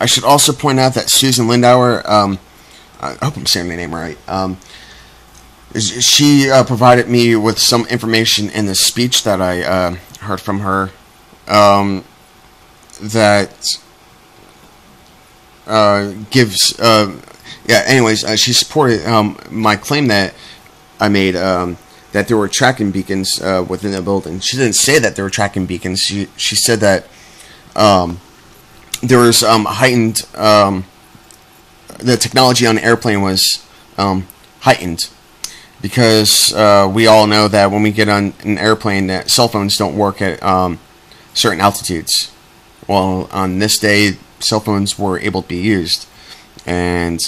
I should also point out that Susan Lindauer, I hope I'm saying the name right, she provided me with some information in the speech that I heard from her that gives... anyways, she supported my claim that I made, that there were tracking beacons within the building. She didn't say that there were tracking beacons. She said that there was heightened... the technology on the airplane was heightened. Because we all know that when we get on an airplane, that cell phones don't work at certain altitudes. Well, on this day, cell phones were able to be used. And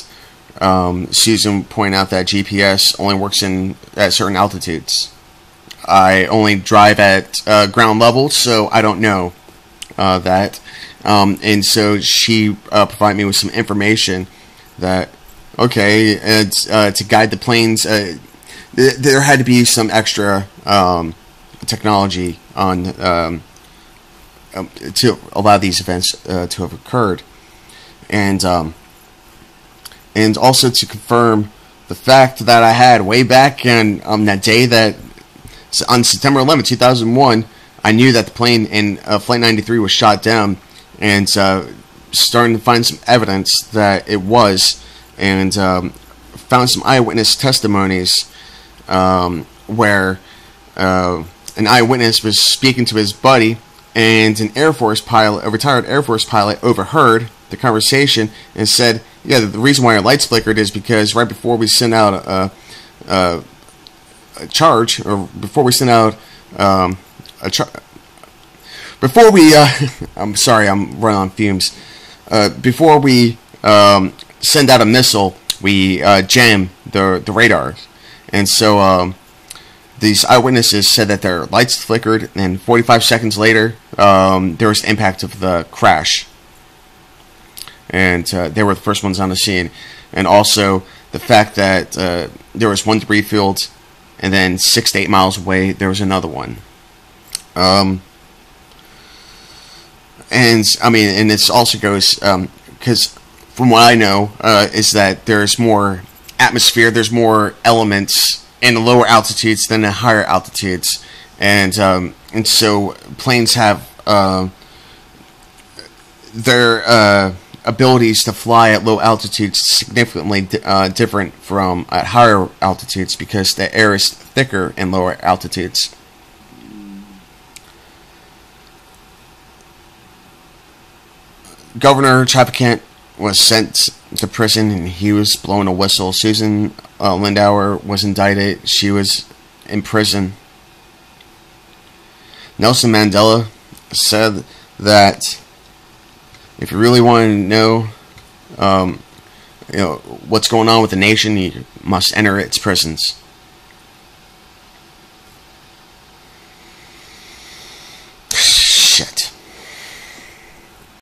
Susan pointed out that GPS only works at certain altitudes. I only drive at ground level, so I don't know that. And so she provided me with some information that, okay, to guide the planes... there had to be some extra technology on to allow these events to have occurred, and also to confirm the fact that I had way back on that day that on September 11, 2001, I knew that the plane in Flight 93 was shot down, and starting to find some evidence that it was, and found some eyewitness testimonies. Where an eyewitness was speaking to his buddy, and a retired Air Force pilot, overheard the conversation and said, "Yeah, the reason why our lights flickered is because right before we sent out a charge, or before we sent out before we I'm sorry, I'm running on fumes. Before we send out a missile, we jam the radars." And so these eyewitnesses said that their lights flickered, and 45 seconds later, there was the impact of the crash. And they were the first ones on the scene. And also the fact that there was one debris field, and then 6 to 8 miles away, there was another one. And I mean, and this also goes, because from what I know, is that there's more atmosphere, there's more elements in the lower altitudes than the higher altitudes, and so planes have their abilities to fly at low altitudes significantly different from at higher altitudes, because the air is thicker in lower altitudes. Governor Chapekant was sent to prison, and he was blowing a whistle. Susan Lindauer was indicted. She was in prison. Nelson Mandela said that if you really want to know, what's going on with the nation, you must enter its prisons.